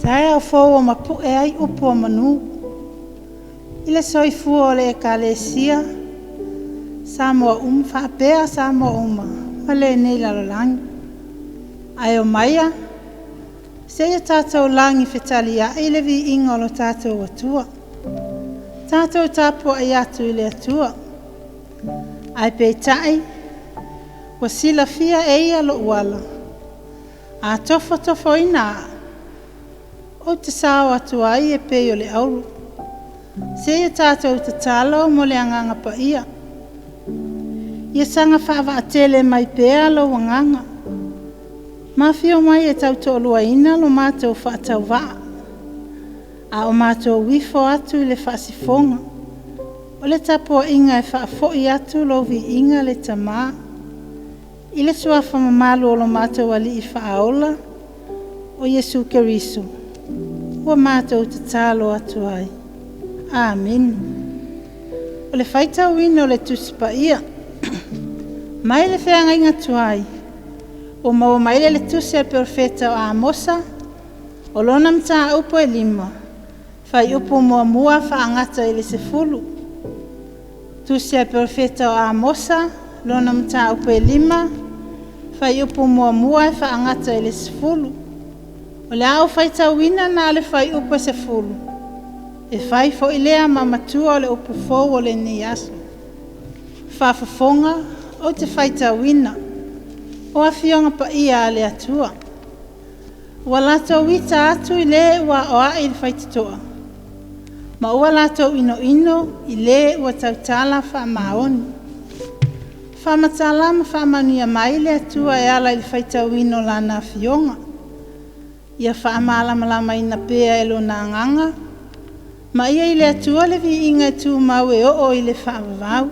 Tae au fōua mapu e ai upo manu. Ile soifua o le ekalesia. Sa moa whaapea sa moa uma. Male nei lalolangi. Ai o maia. Se ia tātou langi whetali a ile vi inga lo tātou atua. Tātou tāpua ai atu ile atua. Ai peitai. Wa sila fia e ia lo uala. A tofo ina. O te sao atu ai e peo le auru. Se ia tātou te tālo mo le anganga pa ia. Ia sanga whaava atele mai pea lo wanganga. Mawhio mai e tau tōlua ina lo mātou whaatau waa. A o mātou wifo atu le whaasifonga. O le tapo inga e whaafoi atu lo vi inga le tamaa. I le suafa mamalu o lo mātou ali i whaaola o Yesu Keriso. Ua mātou te tālo atu ai. Amen. O le whaitau ina o le tusipa ia. Mai le wheanga inga tuai. O maua mai le tusi al perfeta o Amosa. O lona mta upo e 5. Whai upo mua whaangata i le 10. Tusi al perfeta o Amosa. Lona mta upo e 5. Whai upo mua e whaangata i le 10. O le au whaitau ina na le whai upo e 10. E whai fo ilea ma matua o le upo fōu o le ni aso. Whaafafonga o te whaitau ina. O a fionga pa ia le atua. Ua lato wita atu i le ua oa i le whaititoa. Ma ua lato ino i le ua tautala wha maoni. Wha matala ma wha manuia mai le atua e ala i le whaitau ino lana fionga. Ia wha malama ina pea e lo na nganga. Ma ia i le atua le vi inga e tu mau e o i le wha vavau.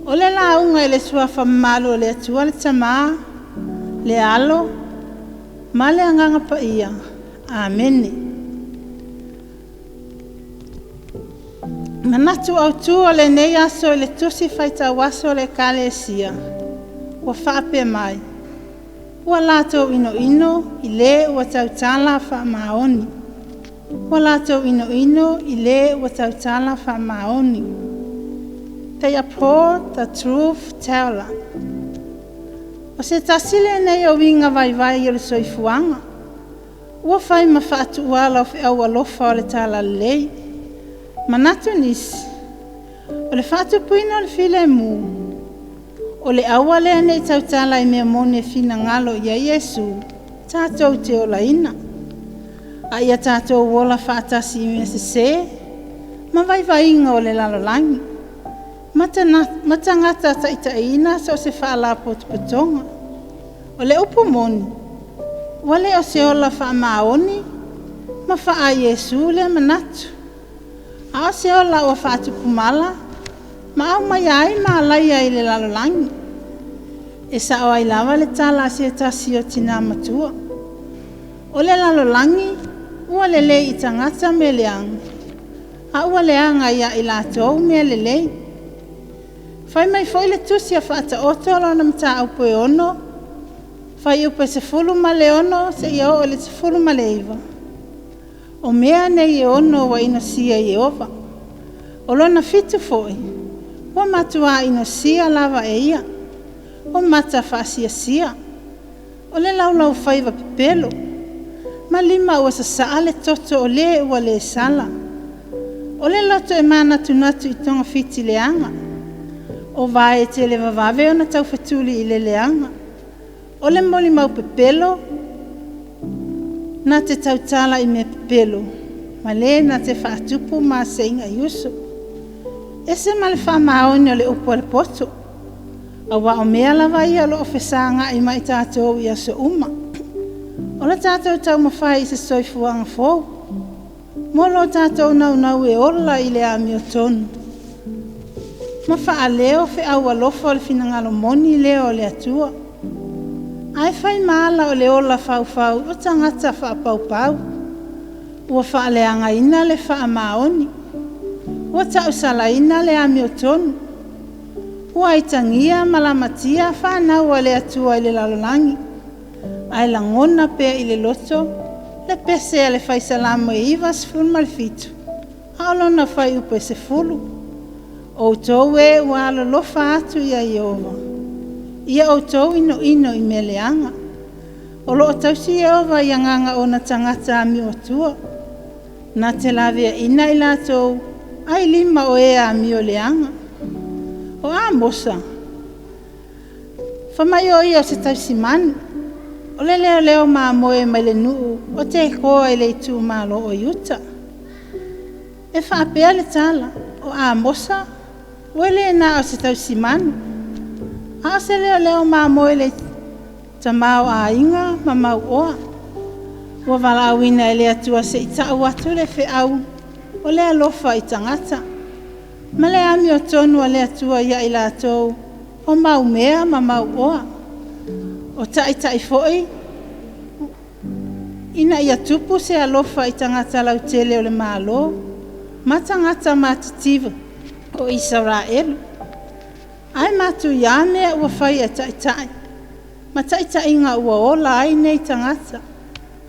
O le launga i le suafa malo le atua le tamaa, le alo, ma le anganga pa ia. Amene. Manatu au tua le nei aso i le tusi whaita waso le kalesia. Ua whaape mai. Ua lato ino i le ua tautala wha maoni. Ua lato ino i le ua tautala wha maoni. They uphold the truth teller. O se tasile nei o winga vai i le soifuanga. Ua whai ma whaatu uala o whiau alofa o le tala lei. Manatu nisi. O le whaatu puina o le file mu. O le awa lea nei tautala i mea mone e fina ngalo ia Yesu. Tātou te ola ina. A ia tātou wola whaatasi i mea se. Ma vai inga o le lalolangi. Matangata taita ina so se whaala potupotonga. O le upo moni. Wale o se ola wha maoni. Ma wha Yesu le manatu. A o se ola o wha tupumala. Ma au mai ai ma laia i le lalolangi. E sa o ai lava le tala se tasi o tina matua. O le lalolangi. Ua le le i tangata me leanga. A ua leanga ia i latou me le lei. Fai mai foi le tusi a whaata oto lona mta aupo e ono. Fai upe se fulu ma le ono se ia o le se fulu ma le iwa. O mea nei e ono wa ino sia i ova. O lona fitu foi. Wa matua ino sia lava e ia. O mata whaasia sia. O le laulau faiva pepelo. Ma 5 ua sa saale toto o le ua le sala. O le loto e mana tunatu i tonga fiti leanga. O vai te le vavave o na tau whetuli i le leanga. O le moli mau pepelo, na te tautala i me pepelo. Ma le na te whaatupu ma se inga iuso. E se ma le wha maoni o le upo le poto. A wa o mea lava ia lo ofesanga i mai tātou i aso uma. O la tātou tau mawhai i se soifuanga fōu. Molo tātou nau e ola i le ami o tonu. Ma wha leo fe au alofa o le finangalo moni leo le atua. Ai whai maala o le ola fau o tangata wha pau. Ua wha leanga ina le wha maoni. Ua tau sala ina le ami o tonu. Ua itangia malamatia wha nau o le atua i le lalolangi. Ai langona pea i le loto. le pese le fai salamo e iwa sifulu ma le fitu. Aolona fai upe sifulu. O tau e ua alolofa atu ia Iova. Ia o tau ino i meleanga. O loo tausi Iova ia nganga o na tangata ami o tua. Na te lavea ina i latou, ai lima o ea ami o leanga. O a mosa. Whamai o ia o se tausi manu. O le leo maa moe mai le nuu, o te koa i le tu malo o yuta. E whaapea le tala, o a mosa, o le na o se tausi manu. A se leo maa moe le tamao a inga ma mau oa. Ua wala awina e le atua se itau atu le fe au, o le alofa i tangata. Ma le ami o tonu a le atua ia i la tou, o mau mea ma mau oa. O tai foi, ina ia tupu se alofa i tangata lau tele o le malo, ma tangata matitiva o Israelu. Ai matu iane ua fai e tai. Ma tai inga ua ola ai nei tangata.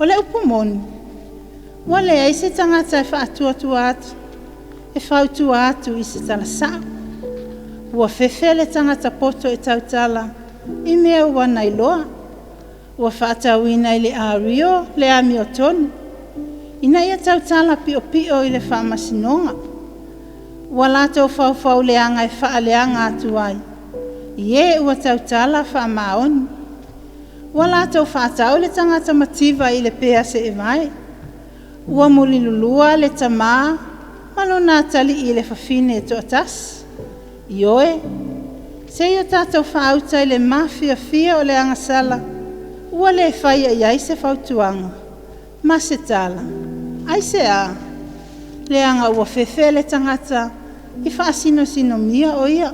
O le upumoni. Ua le ai se tangata e whaatua atu. E whautua atu i se tala sao. Ua fefe le tangata poto e tautala. I mea ua nailoa. Ua whaatauina i le ario le ami o tonu. Ina ia tautala pio i le whaamasinonga. Ua lātou whau leanga e whaaleanga atu ai. Ie ua tautala whaamaoni. Ua lātou whaatau le tangata mativa i le pea se e vai. Ua mulilulua le tamā, malona tali i le whawhine e toatas. Ioe, se io tātou whaauta i le mafia fia o le angasala. Ua le whaia i aise whautuanga. Ma se tala. Aise a. Le anga ua fefe le tangata i whaasino mia o ia.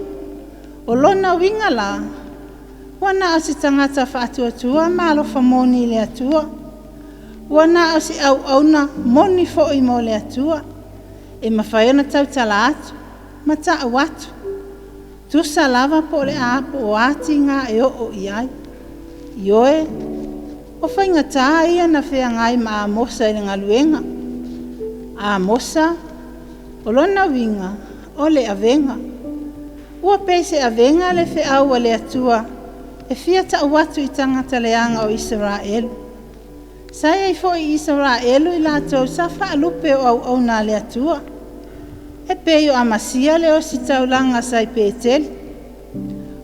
O lona winga la. Wana o si tangata whaatuatua ma alofa moni le atua. Wana o si auna moni fo i mo le atua. E mawhaiona tautala atu. Ma taa watu. Tusa lava po le apo o ati ngā e o iai. Ioe. O whainga taa ia na whea ngai ma a mosa i le ngaluenga. A mosa. O lona winga. O le avenga. Ua pese avenga le whea ua le atua. E fia ta watu i tangata leanga o Israelu. Sai ei fo i Israelu i lātou sa whaalupe o au nā le atua. E peio amasia le o si taulanga sai pēteli.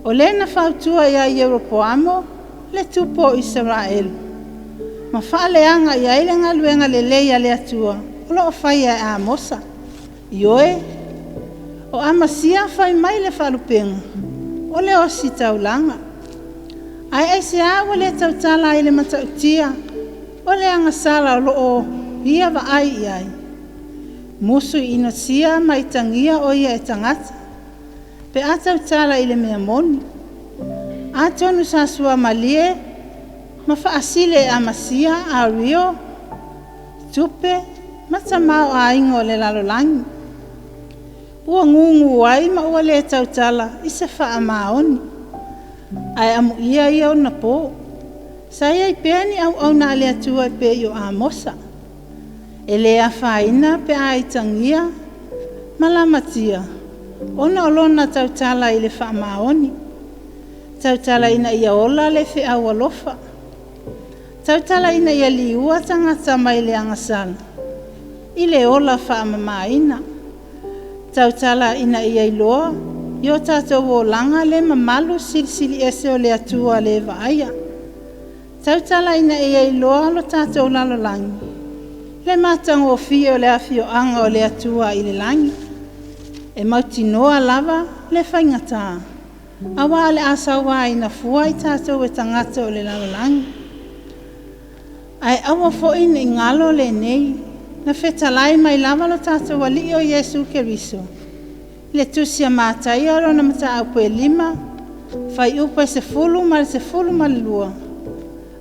O le na whautua ia i Europoamo le tupo o Israelu. Ma whaaleanga ia i le ngaluenga le leia le atua. O lo o whaia e a mosa. Ioe. O amasia whai mai le whaalupenga. O le o si taulanga. Ai se awa le tautala i le matautia, o le angasala o loo ia wa ai iai. Musu ina sia mai tangia o ia e tangata, pe a tautala i le mea moni. A tonu sasua malie, ma whaasile e amasia a rio, tupe, matamau a ingo le lalolangi. Ua ngungu ai ma ua le tautala i se wha maoni. Ai amu ia o na po. Saya i peani au na le atua pe yo a mosa. E le a whaina pe a i tangia. Malamatia. Ona olona tautala i le wha maoni. Tautala ina ia ola le whi au alofa. Tautala ina ia liua tangata mai le angasala. I le ola wha mamaina. Tautala ina ia iloa. Yo tātou o langa le mamalu sili ese o le atua le vaaya. Tautala ina ia iloa lo tātou lalo langi. Le matang o fia o le afio anga o le atua i le langi. E mauti noa lava le whaingata. Awa le asawa ina fua i tātou e tangata o le lalo langi. Ai awa fo ina i ngalo le nei. Na whetalai mai lava lo tātou wali o Yesu Keriso. Le tusia mātai aro na mata au pue 5, whai upa se fulu ma le lua.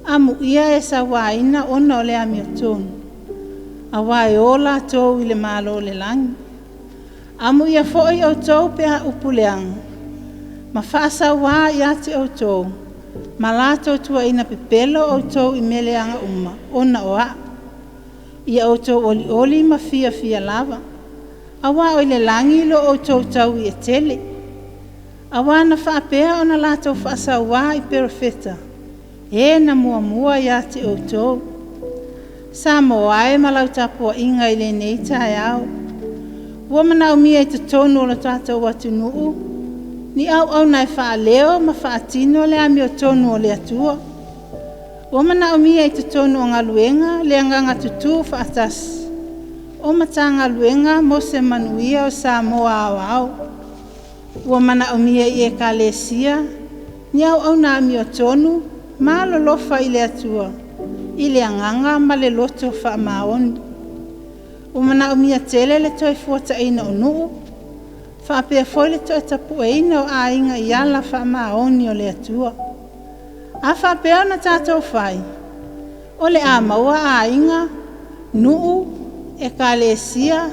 Amu ia e sa waina ona o le ami o tonu. A wai ola tau i le malo o le langi. Amu ia foi o tau pe a upuleanga. Ma whaasa wā i ate o tau. Ma lātou tua ina pepelo o tau i meleanga uma. Ona o a. Ia outou oli ma fia lava. Awa o le langi lo outou tau i e tele. Awa na whaapea o na lātou whaasauā i perofeta. E na mua ia te outou. Sa moa e malau tapua inga i le nei tae au. Ua mana umia i te tonu o la tātou atu nuu. Ni au nai whaaleo ma whaatino le ami o tonu o le atua. Ua mana umia i te tonu o ngaluenga le anganga tutu whaatas. O matanga luenga mo se manuia o Samoa au. Ua mana umia i e kalesia, ni au na ami o tonu, ma lolofa i le atua, i le anganga ma le loto wha maoni. Ua mana umia tele le toi fuata ina o nuu, wha apea foi le toi tapu e ina o a inga i ala wha maoni o le atua. A wha apea na tātou whai, o le a maua a inga, nuu, e kalesia,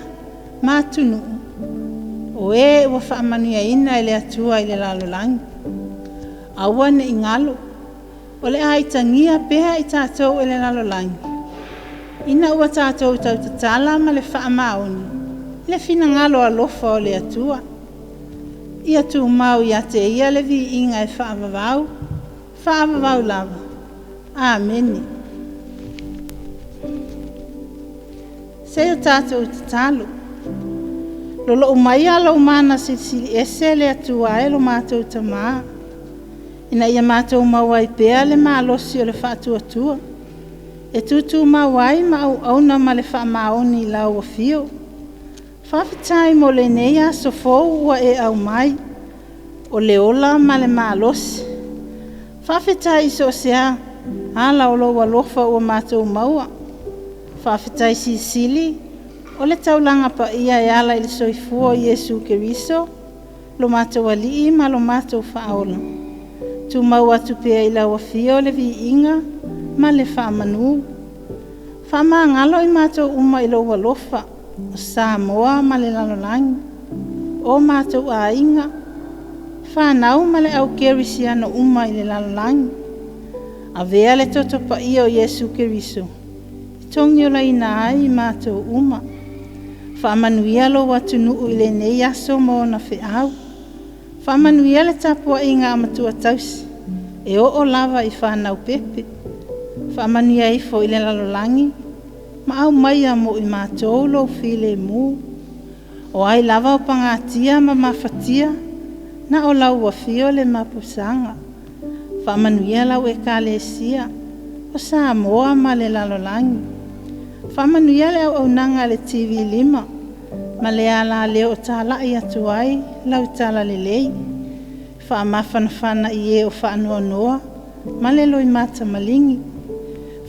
matunu. O e ua whaamanuia ina i le atua i le lalolangi. Aua ne ingalo. O le aitangia peha i tātou i le lalolangi. Ina ua tātou tau tatala ma le whaamaoni. Le fina ngalo alofa o le atua. Ia tu mau ia te ia le vi inga e whaamavau. Whaamavau lava. Ameni. Se o tātou tatalo. Lolo umai ala umana sili ese le atua e lo mātou tamaa. Ina ia mātou mawai pea le mālosi o le whaatuatua. E tutu mawai ma au na ma le whaamaoni lau o fio. Whawhitai mo le neia so fōu ua e au mai. O le ola ma le mālosi. Whawhitai so sea ala o lo walofa ua mātou maua. Whawhitai sili. O le taulanga pa ia e ala i le soifua Iesu Keriso, lo mātou alii ma lo mātou whaola. Tu mau atu pea i lau afio le vi inga, ma le whaamanu. Whama ngalo i mātou uma i lo walofa, o Samoa ma le lalolangi. O mātou a inga, whanau ma le au kerisiano uma i le lalolangi. A vea le toto pa ia o Iesu Keriso. Tongi o la ina ai i mātou uma. Whaamanuia lo watu nuu i le nei aso mo na whiau. Whaamanuia le tapua inga amatua tausi. E o lava i whanau pepe. Whaamanuia ifo i le lalolangi. Ma au maia mo i mātou lo while mu. O ai lava o pangatia ma mawhatia. Na o lau wafio le mapusanga. Whaamanuia lau e kalesia. O Samoa ma le lalolangi. Whamanuia le au nanga le TV5, ma le ala leo o tāla i atu ai, lau tāla le lei. Whamawhanawhana i e o whanua noa, ma le loi mata malingi.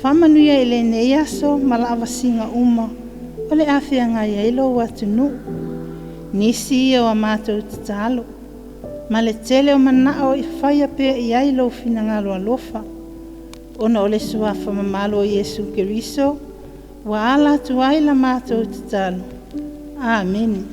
Whamanuia i le nei aso, ma la awasinga uma, o le awhianga i eilo watu nu. Nisi i o a mātou tatalo, ma le tele o manao i whaia pia i eilo fina ngalo alofa. Ona o le suafa mamalo i Iesu Keriso, wa ala tuai la mātou tatalo. Amen.